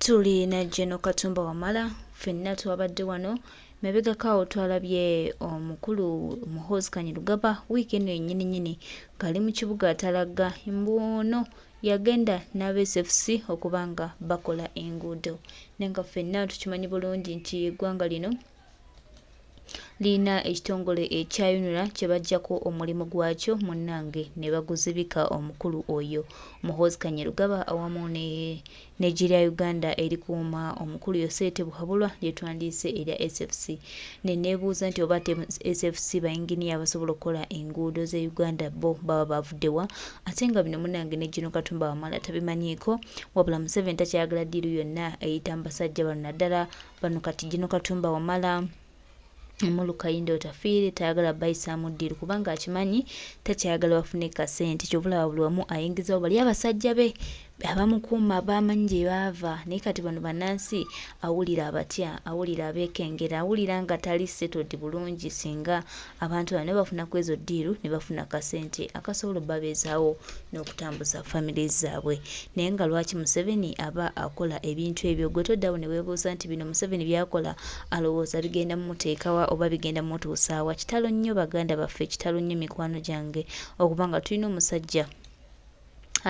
tulina General Katumba Wamala ffenna twabadde wano mabegako twalabye omukulu Muhoozi Amutwala wiiki eno yennyini ngali mu kibuga atalaga mbuno yagenda n'abeSFC okubanga bakola enguudo nenga ffenna tukimanyi bulungi nti eggwanga lino lina ekitongole ekyayunula kye bajjako omulimu gwakyo munnange ne baguzibika omukulu oyo Muhoozi Amutwala awamu ne Gira Uganda erikuuma omukulu Yosete Buhabulwa lyetwandiise erya SFC neneebuuza nti oba SFC bayinginiya basobola okukola enguudo ze Uganda bo baba bavuddewa ate nga bino munnange ne General Katumba Wamala tabimanyiiko wabula Museveni takyayagala ddiiru yonna eyita mbasajja bano naddala bano kati General Katumba Wamala Muluka Indo tafiire tayagala bayisaamu ddiiru kubanga akimanyi takyayagala bafune kasente kyobulaba buli wamu ayingizawo bali abasajja be abamukuuma bamanyi gye baava naye kati bano bannansi awulira abatya awulira abeekengera awulira nga tali settled bulungi singa abantu bano bafuna ku ezo ddiiru ne bafuna kasente akasobola babeezaawo n'okutambuza family zaabwe naye nga lwaki Museveni aba akola ebintu ebyo gwe toddawo ne weebuuza nti bino Museveni byakola alowooza bigenda mumuteekawa oba bigenda mutuusaawa kitalo nnyo baganda baffe kitalo nnyo mikwano gyange okubanga tulina omusajja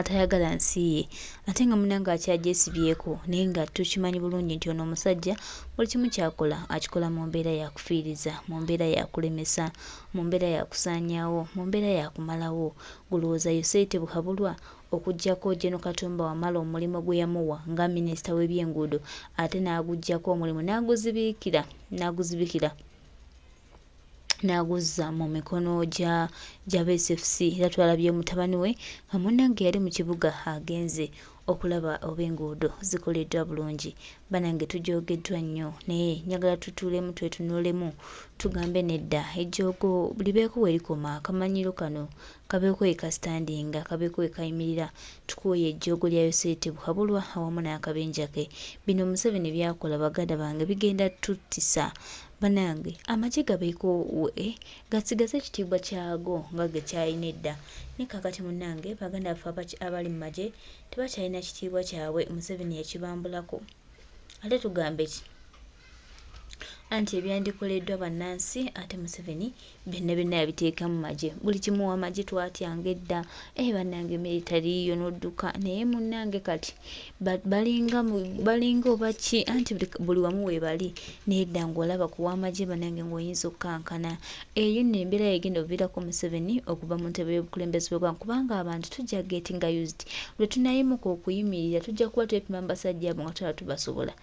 atayagala nsi ye ate nga munanga akyagyesibyeko naye nga tukimanyi bulungi nti ono omusajja buli kimu kyakola akikola mu mbeera yakufiiriza mu mbeera yakulemesa mu mbeera yakusaanyaawo mu mbeera yakumalawo gulowooza Yosete Buhabulwa okuggyako General Katumba Wamala omulimu gwe yamuwa nga minisita w'ebyenguudo ate n'aguggyako omulimu n'aguzibikira n'aguzza mu mikono gya SFC era twalabye mutabani we nga munnange yali mu kibuga agenze okulaba oba enguudo zikoleddwa bulungi banange tujoogeddwa nnyo naye njagala tutuulemu twetunuulemu tugambe nedda ejjoogo libeeko werikoma akamanyiro kano kabeeko ekastandinga kabeeko ekayimirira tukooye ejjoogo lya Yosete Buhabulwa awamu n'akabenja ke bino Museveni byakola baganda bange bigenda tuttisa banange amagye gabeeko gasigaze ekitiibwa kyago nga gekyalina edda ne kakati munnange baganda baffe abali mu magye tebakyalina kitiibwa kyabwe Museveni yakibambulako ate tugambe ki anti ebyandikoleddwa bannansi ate Museveni byonna yabiteeka mu magye buli kimu w'amagye twatyanga edda bannange military y'onodduka naye munnange kati balinga oba ki anti buli wamu weebali naye edda ng'olaba ku w'amagye bannange ng'oyinza okukankana eyo nno embeera yegenda oviirako Museveni okuva mu ntebe y'obukulembeze bw'eggwanga kubanga abantu tujja getting used lwe tunayimuka okuyimirira tujja kuba twepima mu basajja abo nga tulaba tubasobola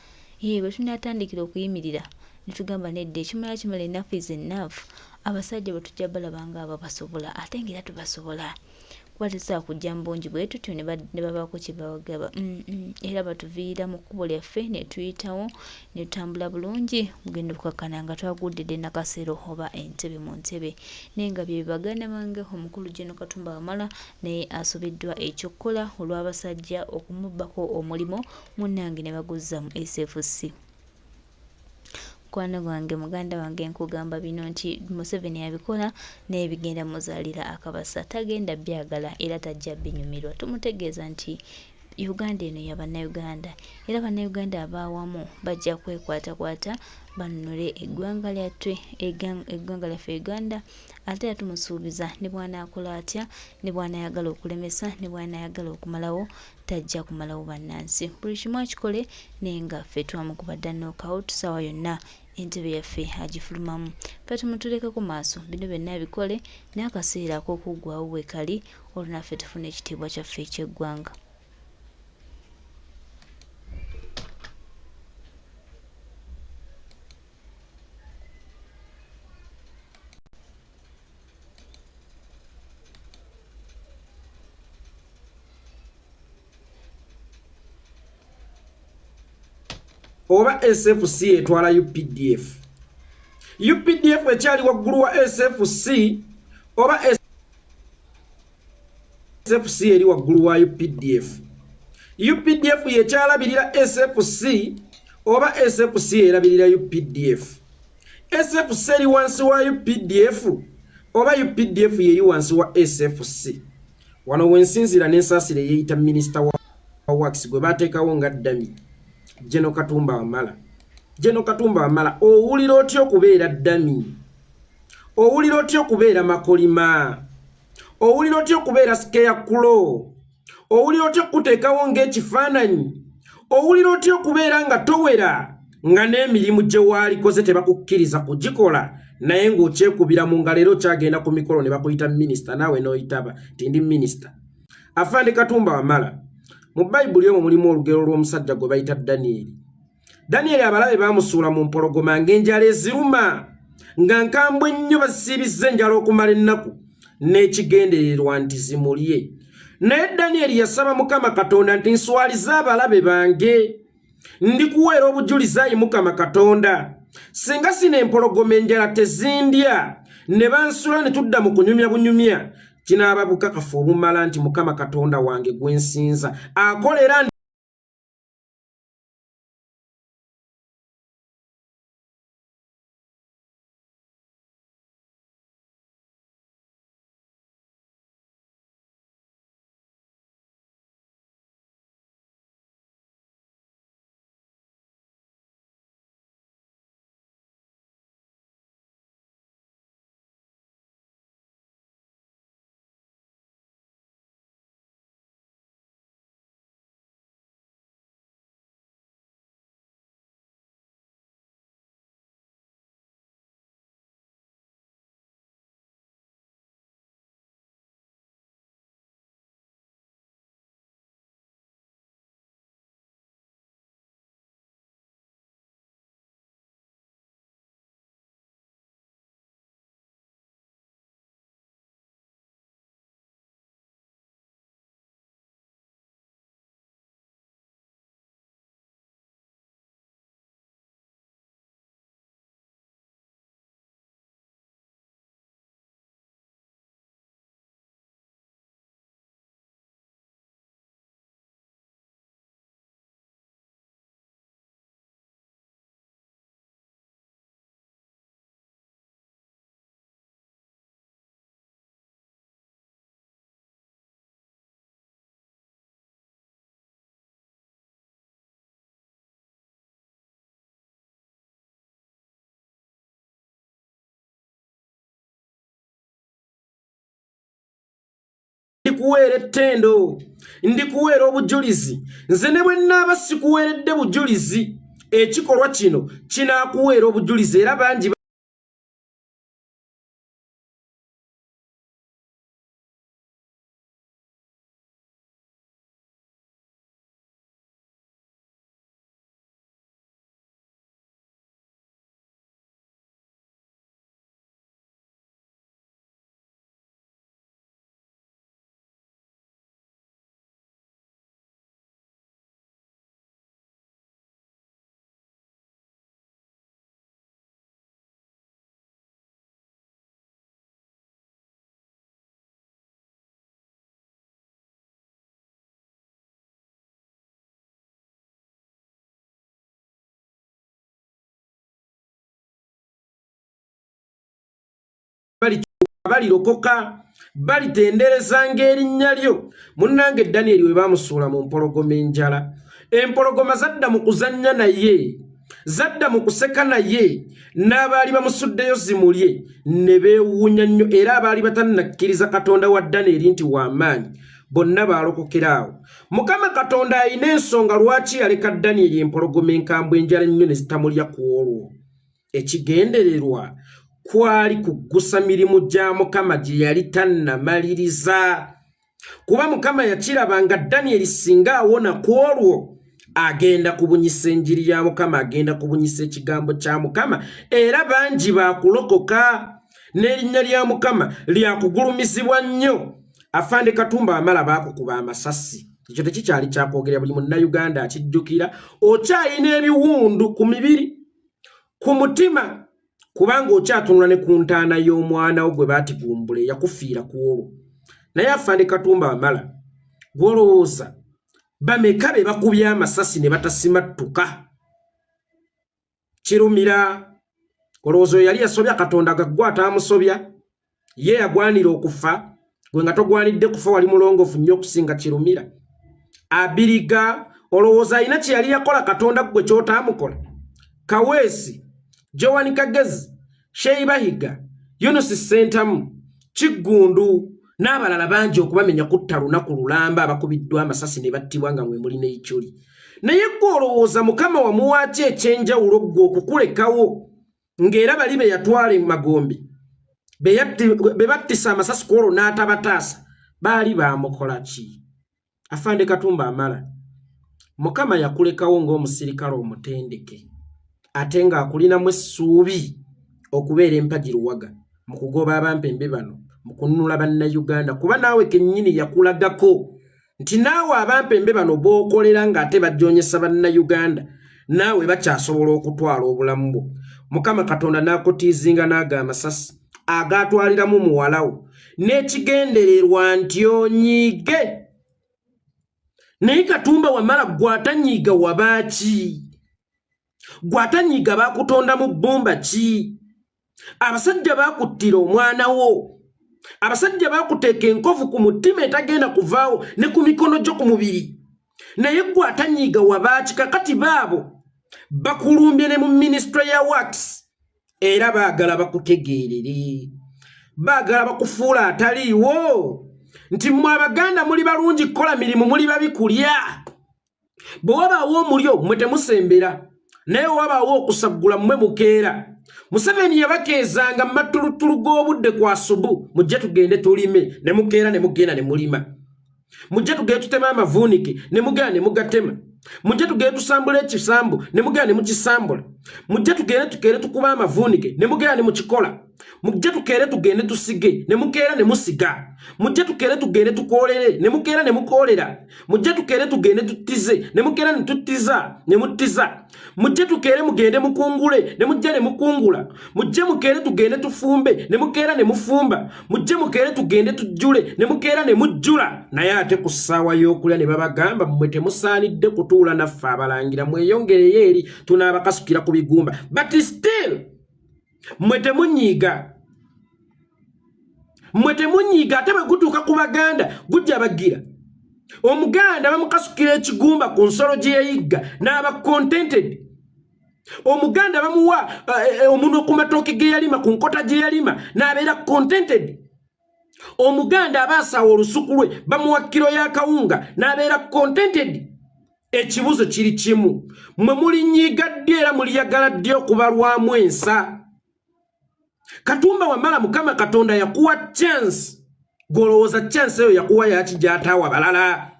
bwe tunatandikira okuyimirira netugamba nedda ekimala kimala enough is enough abasajja bwe tujja balaba nga abo basobola ate ngera tubasobola kuba tetusobola kujja mu bungi bwe tutyo ne babaako kye bawagaba era batuviira mu kkubo lyaffe ne tuyitawo ne tutambula bulungi mugenda okukakkana nga twagudde nakasero oba entebe mu ntebe naye nga bye baganda bange omukulu General Katumba Wamala naye asobeddwa ekyokukola olw'abasajja okumubbako omulimu munnange ne baguzza mu SFC mukwano gwange muganda wange nkugamba bino nti Museveni abikola naye bigenda muzaalira akabasa tagenda byagala era tajja binyumirwa tumutegeeza nti Uganda eno y'abannayuganda era bannayuganda abaawamu bajja kwekwatakwata banunule eggwanga lyatwe eggwanga lyaffe Uganda ate era tumusuubiza ne bw'anaakola atya ne bw'anaayagala okulemesa ne bw'anaayagala okumalawo tajja kumalawo bannansi buli kimu akikole naye nga ffe twamukuba dda knockout tusaawa yonna entebe yaffe agifulumamu ffe tumutuleke ku maaso bino byonna bikole n'akaseera ak'okuggwawo we kali olwo naffe tufuna ekitiibwa kyaffe eky'eggwanga oba SFC etwala UPDF ekyali waggulu wa SFC oba SFC eri waggulu wa UPDF yekyalabirira SFC oba SFC erabirira UPDF SFC eri wansi wa UPDF oba UPDF yeri wansi wa SFC wano wensinzira n'ensaasire yeeyita minisita wa Works gwe bateekawo nga ddami Jeno Katumba Wamala. Jeno Katumba Wamala owulira otya okubeera ddami? Owulira otya okubeera makolima? Owulira otya okubeera scarecrow? Owulira otya okuteekawo ng'ekifaananyi? Owulira otya okubeera nga towera nga n'emirimu gye waalikoze tebakukkiriza kugikola naye ng'okyekubira mu ngalo era okyagenda ku mikolo ne bakuyita minisita naawe n'oyitaba ti ndi minisita. Afande Katumba Wamala mu Bayibuli omwo mulimu olugero lw'omusajja gwe bayita Danyeri. Danyeri abalabe baamusuula mu mpologoma ng'enjala eziruma nga nkambwe nnyo basiibizza enjala okumala ennaku n'ekigendererwa nti zimulye. Naye Danyeri yasaba Mukama Katonda nti nswaliza abalabe bange ndikuweera obujulizi ayi Mukama Katonda singa sino empologoma enjala tezindya ne bansula ne tudda mu kunyumya bunyumya kinaaba bukakafu obumala nti Mukama Katonda wange gwe nsinza akolera ndikuweera ettendo ndikuweera obujulizi nze ne bwe nnaaba sikuweeredde bujulizi ekikolwa kino kinaakuweera obujulizi era bangi balirokoka balitendereza ng'erinnya lyo. Munnange Danyeri we baamusuula mu mpologoma enjala, empologoma zadda mu kuzannya naye, zadda mu kuseka naye, n'abaali bamusuddeyo zimulye ne beewuunya nnyo era abaali batannakkiriza Katonda wa Danyeri nti w'amaanyi bonna baalokokeraawo. Mukama Katonda alina ensonga lwaki yaleka Danyeri empologoma enkambwe enjala ennyo ne zitamulya ku olwo. Ekigendererwa kwali kuggusa mirimu gya Mukama gye yali tannamaliriza. Kuba Mukama yakirabanga Danyeri singa awona ku olwo agenda kubunyisa enjiri ya Mukama, agenda kubunyisa ekigambo kya Mukama era bangi baakulokoka n'erinnya lya Mukama lyakugulumizibwa nnyo. Afande Katumba Wamala baakukuba amasasi. Ekyo tekikyali kyakwogerera buli munnayuganda akijjukira. Okyayina ebiwundu ku mibiri ku mutima kubanga okyatunula ne ku ntaana y'omwana wo gwe baati Gumbule yakufiira ku olwo. Naye Afande Katumba Wamala gw'olowooza bameka be bakubye amasasi ne batasimattuka? Kirumira. Olowooza yali yasobya Katonda gaggwa ataamusobya? Ye yagwanira okufa, gwe nga togwanidde kufa wali mulongoofu nnyo okusinga Kirumira. Abiriga olowooza alina kye yali yakola Katonda gwe ky'otaamukola? Kaweesi, Joan Kagezi, Sheyi Bahiga, Yunus Sentamu, Kiggundu n'abalala bangi okubamenya kutta lunaku lulamba abakubiddwa amasasi ne battibwa nga mwe muli n'ekyuli. Naye gwe olowooza Mukama wamuwaaki ekyenjawulo gwe okukulekawo ng'era bali be yatwala Magombe be battisa amasasi ku olwo n'atabataasa baali baamukola ki? Afande Katumba Wamala, Mukama yakulekawo ng'omusirikale omutendeke ate ng'akulinamu essuubi okubeera empagiruwaga mu kugoba abampembe bano mu kununula bannayuganda, kuba naawe kennyini yakulagako nti naawe abampembe bano b'okolera ng'ate bajjoonyesa bannayuganda naawe bakyasobola okutwala obulamu bwo. Mukama Katonda n'akutiizinga n'aga amasasi agaatwaliramu muwalawo n'ekigendererwa nti onyiige. Naye Katumba Wamala gwatanyiiga wabaaki? Gwatanyiiga baakutonda mu bbumba ki? Abasajja baakuttira omwana wo, abasajja baakuteeka enkovu ku mutima etagenda kuvaawo ne ku mikono gyo ku mubiri. Naye gwatanyiiga wabaaki? Kakati baabo bakulumbye ne mu Ministry ya Works era baagala bakutegeerere, baagala bakufuula ataliiwo nti mmwe Abaganda muli balungi kukola mirimu, muli babikulya. Bwe wabaawo omulyo mmwe temusembera, naye wabaawo okusaggula mmwe mukeera. Museveni yabakeezanga matulutulu g'obudde kwa subu, mujje tugende tulime, ne mukeera ne mugenda ne mulima. Mujje tugende tutema amavuunike, ne mugenda ne mugatema. Mujje tugende tusambula ekisambu, ne mugenda ne mukisambula. Mujje tugende tukuba amavuunike, ne mugenda ne mukikola. Mujje tugende tusige, ne mukeera ne musiga. Mujje tugende tukoolere, ne mukeera ne mukoolera. Mujje tugende tuttize, ne mukeera ne tuttiza, ne muttiza. Mujje mugende mukungule, ne mujja ne mukungula. Mujje tugende tufumbe, ne mukeera ne mufumba. Mujje tugende tujjule, ne mukeera ne mujjula. Naye ate ku ssaawa y'okulya ne babagamba mmwe temusaanidde kutuula naffe abalangira, mweyongereyo eri tunaabakasukira ku bigumba. But still mmwe temunyiiga. Mmwe temunyiiga, ate bwe gutuuka ku Baganda gujja bagira. Omuganda bamukasukira ekigumba ku nsolo gye yayigga n'aba contented. Omuganda bamuwa omunwe ku matooke ge yalima, ku nkota gye yalima n'abeera contented. Omuganda abaasawa olusuku lwe bamuwa kiro ya kawunga n'abeera contented. Ekibuzo kiri kimu, mmwe mulinyiiga ddi era muliyagala ddi okubalwamu ensa? Katumba Wamala Mukama Katonda yakuwa chance, golowooza chance eyo yakuwa yaki gy'ataawa balala.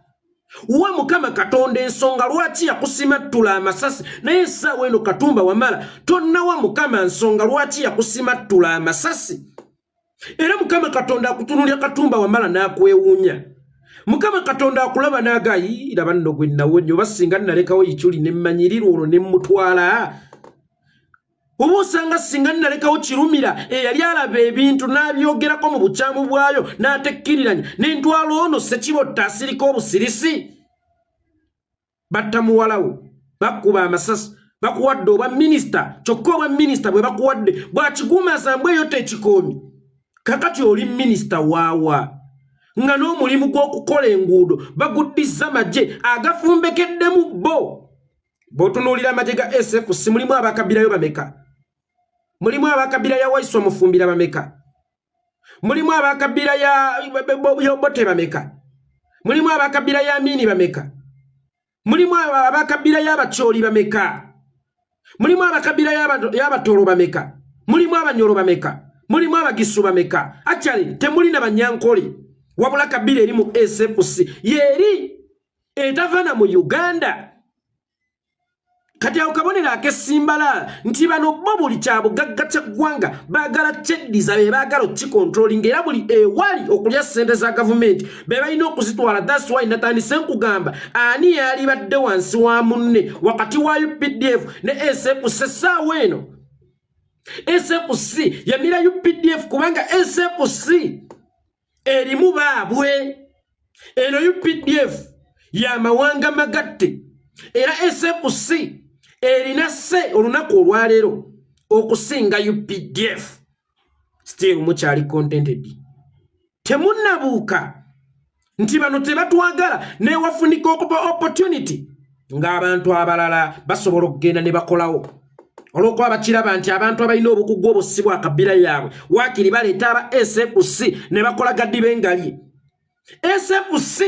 Wa Mukama Katonda ensonga lwaki yakusimattula amasasi? Naye essaawa eno Katumba Wamala tonnawa Mukama nsonga lwaki yakusimattula amasasi. Era Mukama Katonda akutunulya Katumba Wamala n'akwewuunya. Mukama Katonda akulaba n'agayi, laba nno gwe nawe nnyo basinga nalekawo yikyuli ne mmanyirira olwo ne mmutwala. Oba osanga singa nalekawo Kirumira eyali alaba ebintu n'abyogerako mu bukyamu bwayo n'atekkiriranya n'entwalo ono Ssekibotta asirika obusirisi. Batta muwalawo, bakuba amasasi, bakuwadde obwa minisita, kyokka obwa minisita bwe bakuwadde bwakiguuma Asambwe eyo tekikoomi. Kakati oli minisita waawa nga n'omulimu gw'okukola enguudo baguddiza amagye agafumbekeddemu bo. Bw'otunuulira amagye ga SFC mulimu abakabirayo bameka? Mulimu abakabira ya Waiswa Mufumbira bameka? Mulimu abakabira ya Obote bameka? Mulimu abakabira ya Amini bameka? Mulimu abakabira ya Bacholi bameka? Mulimu abakabira ya Batoro bameka? Mulimu Abanyoro bameka? Mulimu Abagisu bameka? Actually temuli na Banyankole, wabula kabira eri mu SFC yeri etavana mu Uganda. Kati awo kabonera akesimbala nti bano bo buli kyabugagga ky'eggwanga baagala kyeddiza, be baagala okikontrolinga era buli ewali okulya ssente za gavumenti be balina okuzitwala. That's why natandise nkugamba ani yali badde wansi wa munne wakati wa UPDF ne SFC. Ssaawa eno SFC yamira UPDF kubanga SFC erimu baabwe. Eno UPDF y'amawanga magatte era SFC erina se olunaku olwaleero okusinga UPDF. Still mukyali contented, temunnabuuka nti bano tebatwagala newafunika okuba opportunity ng'abantu abalala basobola okugenda ne bakolawo olw'okuba bakiraba nti abantu abalina obukugu obusibwa akabira yaabwe waakiri baleeta aba SFC ne bakola gaddi b'engali. SFC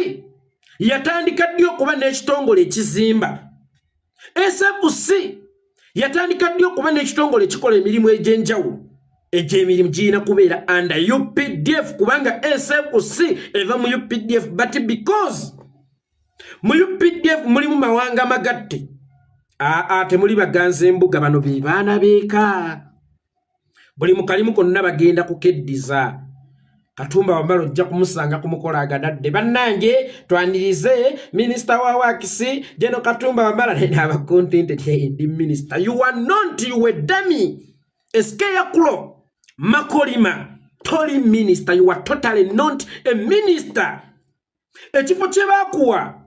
yatandika ddi okuba n'ekitongole ekizimba. SFC yatandika ddi okuba n'ekitongole ekikola emirimu egy'enjawulo. Egy'emirimu girina kubeera under UPDF kubanga SFC eva mu UPDF but because mu UPDF mulimu mawanga magatte. Temuli baganze embuga bano be baana beeka. Buli mukalimu konna bagenda kukeddiza. Katumba Wamala ojja kumusanga kumukola agadadde. Bannange twanirize Minister wa Wakisi Jeno Katumba Wamala n'aba content ndi minister. You are not, you were dummy. Eskeya kulo makolima toli minister. You are totally not a minister. Ekifo kye bakuwa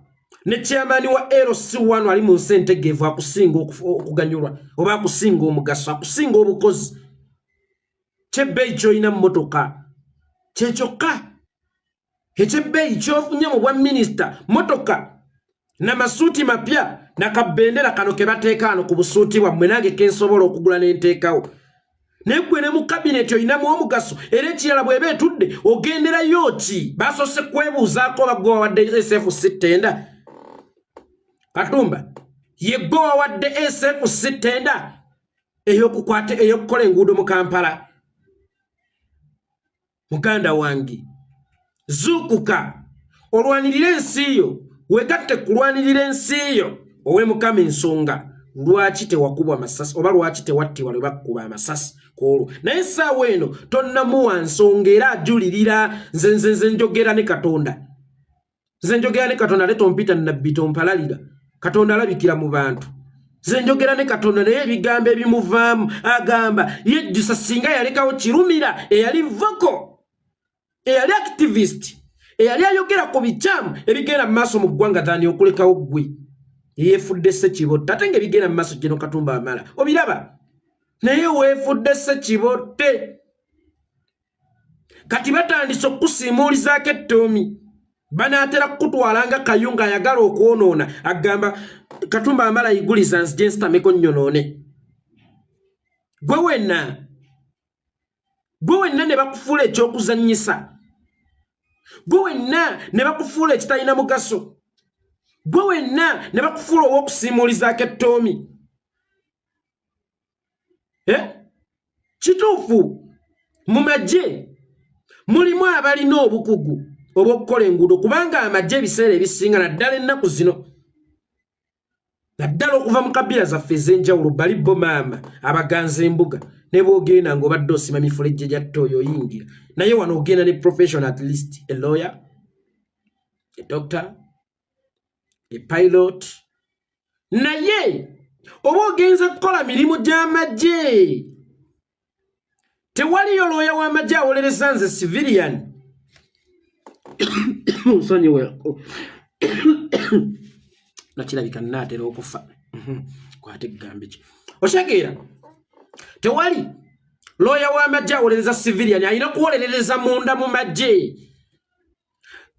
ne chairman wa LC1 ali mu sentegevu akusinga okuganyulwa oba akusinga omugaso akusinga obukozi. Kyebbeeyi ky'olina mu motoka kyekyoka ekyebbeeyi ky'ofunye mu bwa minisita motoka n'amasuuti mapya n'akabendera kano ke bateeka ano ku busuuti bwammwe nange kensobola okugula n'enteekawo. Naye ggwe ne mu kabineti olinamu omugaso era ekirala bw'eba etudde ogenderayo ki? Basoose kwebuuzaako bagwe wawadde SFC tenda. Katumba ye gwe wawadde SFC tenda ey'okukola enguudo mu Kampala. Muganda wange zuukuka olwanirira ensi yo wegatte kulwanirira ensi yo owe Mukama ensonga. Lwaki tewakubwa amasasi oba lwaki tewattibwa lwe bakkuba amasasi kwolwo? Naye essaawa eno tonnamuwa nsonga era ajulirira nze njogera ne Katonda. Nze njogera ne Katonda ate tompita nnabbi tompalalira. Katonda alabikira mu bantu. Nze njogera ne Katonda naye ebigambo ebimuvaamu agamba yejjusa singa yalekawo kirumira eyali voko eyali activist eyali ayogera ku bikyamu ebigenda mu maaso mu ggwanga dhani okulekawo ggwe yeefudde Ssekibotte ate ng'ebigenda mu maaso Jeno Katumba Wamala obiraba naye weefudde Ssekibotte. Kati batandise okukusiimuulizaako ettoomi banaatera kukutwala nga Kayunga ayagala okwonoona agamba Katumba Wamala yiguliza nzije nsitameko nnyonoone. Gwe wenna ne bakufuula ekyokuzannyisa. Gwe wenna ne bakufuula ekitalina mugaso. Gwe wenna ne bakufuula ow'okusiimuulizaako ettoomi. Kituufu mu magye mulimu abalina obukugu obw'okukola enguudo kubanga amagye ebiseera ebisinga naddala ennaku zino naddala okuva mu kabira zaffe ez'enjawulo bali bo maama abaganza embuga ne boogenda ng'obadde osima mifulejje gya ttooyo oyingira naye wano ogenda ne professional at least a lawyer, a doctor, a pilot. Naye oba ogenza kukola mirimu gy'amagye tewaliyo lawyer w'amagye awolereza nze civilian. Nsonyiwe nakirabika nnaatera okufa kwate ekigambo ekyo oshageera tewali lawyer w'amagye awolereza civilian alina kuwolerereza munda mu magye.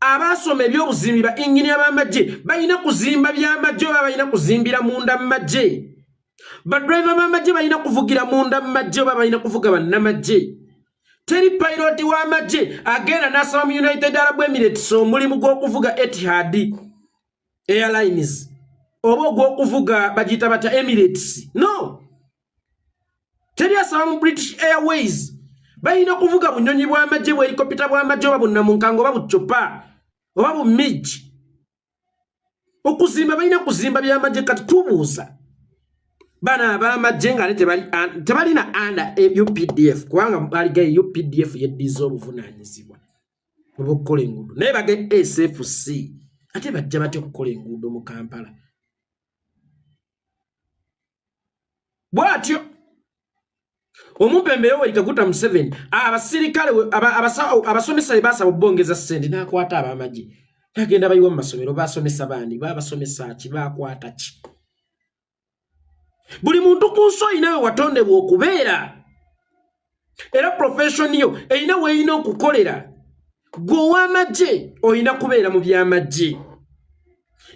Abaasoma ebyobuzimbi ba engineer b'amagye balina kuzimba by'amagye oba balina kuzimbira munda mu magye. Badriver b'amagye balina kuvugira munda mu magye oba balina kuvuga bannamagye. Teri pilot w'amagye agenda n'asaba mu United Arab Emirates omulimu gw'okuvuga Etihad Airlines oba ogw'okuvuga bagiyita batya Emirates. No, teri asaba mu British Airways. Balina kuvuga bunyonyi bw'amagye bwe helicopter bw'amagye oba bunnamunkango oba buccupa oba bumiji. Okuzimba balina kuzimba by'amagye. Kati tubuuza bana ab'amagye nga tebalina under UPDF kubanga baligaye UPDF yeddiza obuvunaanyizibwa obw'okukola enguudo naye bage SFC ate bajja batya okukola enguudo mu Kampala bw'atyo. Omupembe Yoweri Kaguta Museveni abasirikale abasomesa be basaba obbongeza ssente n'akwata ab'amagye n'agenda bayiwa mu masomero basomesa baani babasomesa ki bakwata ki. Buli muntu ku nsi oyina we watondebwa okubeera era profession yo eyina weeyina okukolera. Gwe ow'amagye oyina kubeera mu by'amagye.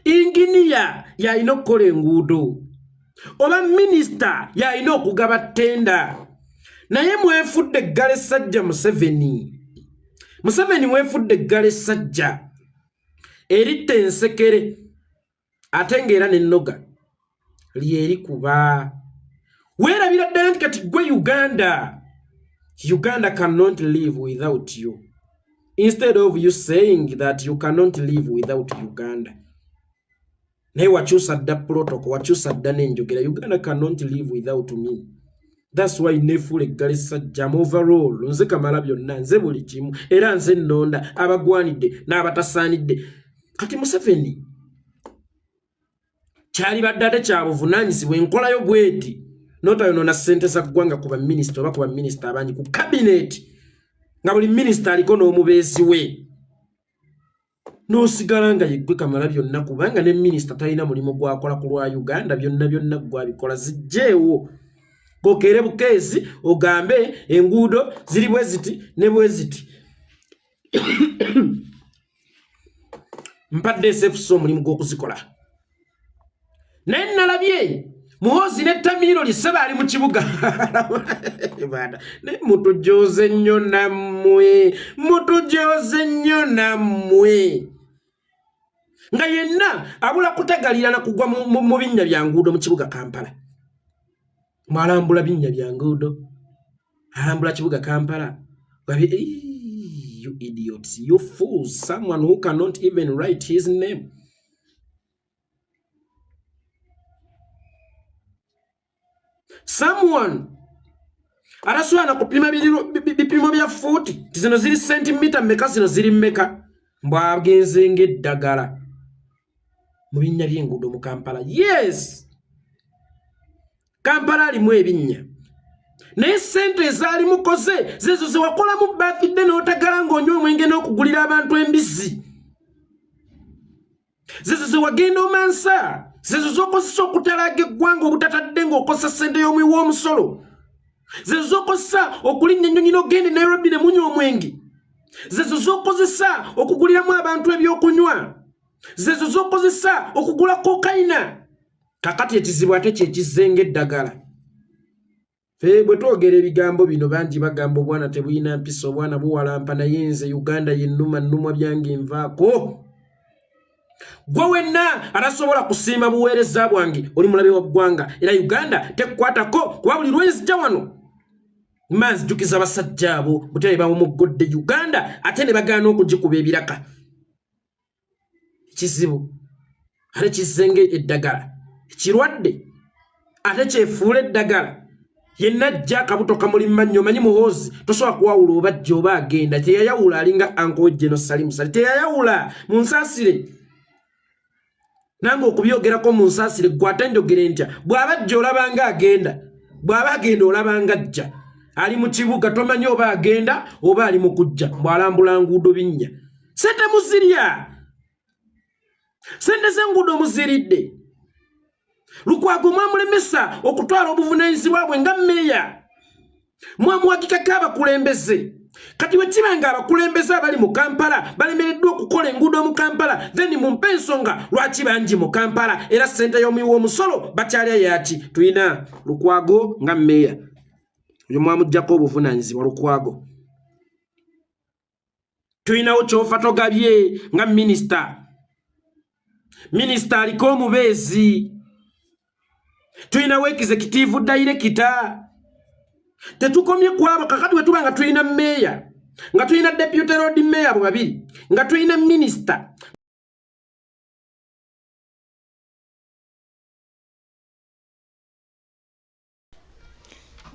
Inginiya yalina okukola enguudo oba minisita yalina okugaba ttenda naye mwefudde eggala essajja Museveni mwefudde eggala essajja eritta ensekere ate ng'era n'ennoga lyeri kuba weerabira ddala nti kati gwe Uganda cannot live without you instead of you saying that you cannot live without Uganda. Naye wakyusa dda protocol, wakyusa dda n'enjogera. Uganda cannot live without me. That's why nefuula eggala essajja overall. Nze kamala byonna, nze buli kimu. Era nze nnonda abagwanidde n'abatasaanidde. Kati Museveni kyali badde ate kya buvunaanyizibwa enkolayo bweti. N'otayonoona ssente za ggwanga ku baminisita oba ku baminisita abangi ku kabineeti. Nga buli minisita aliko n'omubeezi we. N'osigala nga yeggwe kamala byonna kubanga ne minisita talina mulimu gwakola ku lwa Uganda byonna gwabikola zijjeewo. Gokeere bukeezi ogambe enguudo ziri bwe ziti ne bwe ziti. Mpadde SFC omulimu gw'okuzikola. Naye nalabye Muhoozi ne Tamiiro lisaba ali mu kibuga. Ne mutujooze nnyo nammwe. Nga yenna abula kutagalira na kugwa mu binnya bya nguudo mu kibuga Kampala. Mwalambula binnya bya nguudo. Alambula kibuga Kampala. You idiots, you fools, someone who cannot even write his name. Someone araswana kupima bipimo bya futi zino ziri centimeter meka zino ziri meka mbwagenze ng'eddagala mu binnya by'enguudo mu Kampala. Yes, Kampala alimu ebinnya naye sente ezaali mukoze zezo ze wakola mu birthday n'otagala ng'onywa omwenge n'okugulira abantu embizzi, zezo ze wagenda omansa, zezo z'okozesa okutalaaga eggwanga obutatadde ng'okozesa ssente y'omuwi w'omusolo, zezo z'okozesa okulinnya ennyonyi n'ogenda e Nairobi ne munywa omwenge, zezo z'okozesa okuguliramu abantu ebyokunywa, zezo z'okozesa okugula kokayina. Kakati ekizibu ate kyekizze ng'eddagala. Bwe twogera ebigambo bino bangi bagamba obwana tebuyina mpisa, obwana buwalampa, naye nze Uganda yennuma byange nvaako. Gwe wenna arasobola kusiima buweereza bwange oli mulabe wa ggwanga, era Uganda tekukwatako kuba buli lwenzija wano manzijukiza basajja abo butebe bamuggodde Uganda ate ne bagaana okugikuba ebiraka. Kizibu ate kizenge eddagala kirwadde ate kyefuula eddagala. Yenna ajja akabuto kamuli mannyo manyi Muhoozi tosobola kuwawula oba ajja oba agenda. Teyayawula alinga Uncle General Salim Sali, teyayawula mu nsaasire. Nange okubyogerako mu nsaasire gwe ate njogere ntya bw'aba ajja olabanga agenda, bw'aba agenda olabanga ajja. Ali mu kibuga tomanyi oba agenda oba ali mu kujja, bw'alambula nguudo binnya. Sente muzirya, sente z'enguudo muziridde. Lukwago mwamulemesa okutwala obuvunaanyizibwa bwe nga mmeeya. Mwamuwagikako abakulembeze. Kati bwe kibanga abakulembeze abali mu Kampala balemereddwa okukola enguudo mu Kampala, then mumpe ensonga lwaki bangi mu Kampala era ssente y'omuwi w'omusolo bakyalya yaki. Tuyina Lukwago nga mmeeya, oyo mwamuggyako obuvunaanyizibwa Lukwago. Tuyinawo Kyofa Togabye nga minisita, minisita aliko omubeezi. Tuyinawo executive director. Tetukomye kwabo kakati bwe tuba nga tuyina mmeeya, nga tuyina deputy road mayor babiri, nga tuyina minister.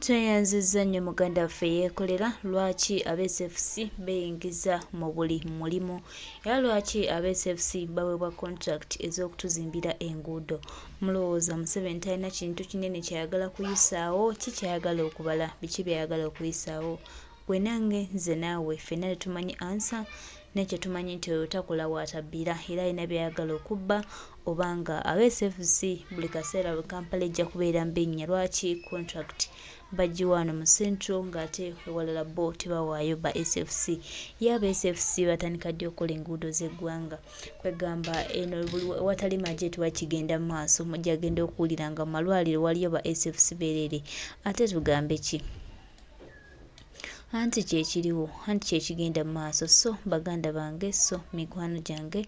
Tweyanzizza nnyo muganda waffe yeekolera lwaki aba-SFC beeyingiza mu buli mulimu era lwaki aba-SFC baweebwa contract ez'okutuzimbira enguudo. Mulowooza Museveni talina kintu kinene kyayagala kuyisaawo, ki kyayagala okubala, biki byayagala okuyisaawo? Gwe nange nze naawe ffenna tetumanyi ansa nekyo tumanyi nti oyo takola watabbira era alina byayagala okubba obanga aba SFC buli kaseera bwe Kampala ejja kubeera mbinnya. Lwaki contract bagiwaano mu Central ng'ate ewalala bo tebawaayo ba SFC. Yaba SFC batandika ddi okukola enguudo z'eggwanga kwegamba eno watali magye tiwakigenda mu maaso mujja genda okuwulira nga mu malwaliro waliyo ba SFC beerere. Ate tugambe ki? Anti kyekiriwo, anti kyekigenda mu maaso. So baganda bange, so mikwano gyange,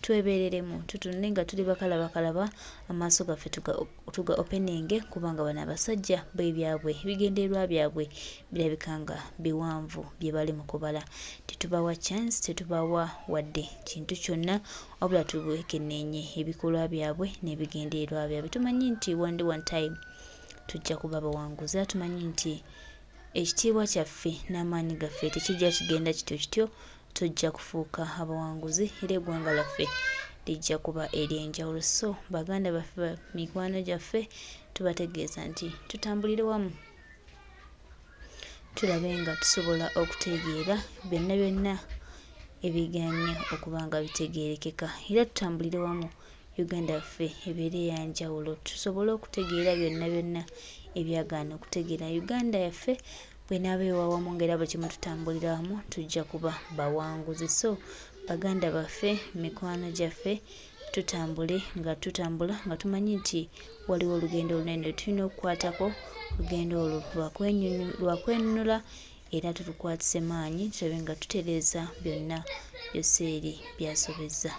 twebeereremu tutunule nga tuli bakalabakalaba, amaaso gaffe tuga openinge kubanga bano abasajja b'ebyabwe ebigendererwa byabwe birabika nga biwanvu bye bali mu kubala. Tetubawa chance, tetubawa wadde kintu kyonna wabula tubeekenneenye ebikolwa byabwe n'ebigendererwa byabwe. Tumanyi nti one time tujja kuba bawanguzi. Tumanyi nti ekitiibwa kyaffe n'amaanyi gaffe tekijja kigenda kityo tujja kufuuka abawanguzi era eggwanga lyaffe lijja kuba ery'enjawulo. So baganda baffe, mikwano gyaffe, tubategeeza nti tutambulire wamu tulabe nga tusobola okutegeera byonna ebiganye okuba nga bitegeerekeka era tutambulire wamu Uganda yaffe ebeere eyanjawulo tusobole okutegeera byonna ebyagaana okutegeera. Uganda yaffe bw'enaaba ewawamu ng'era bwe kimu tutambulira wamu tujja kuba bawanguzi. So baganda baffe, mikwano gyaffe, tutambule nga tutambula nga tumanyi nti waliwo olugendo olunene tulina okukwatako. Olugendo olwo lwakwenunula era tulukwatise maanyi tulabe nga tutereeza byonna byose eri byasobezza.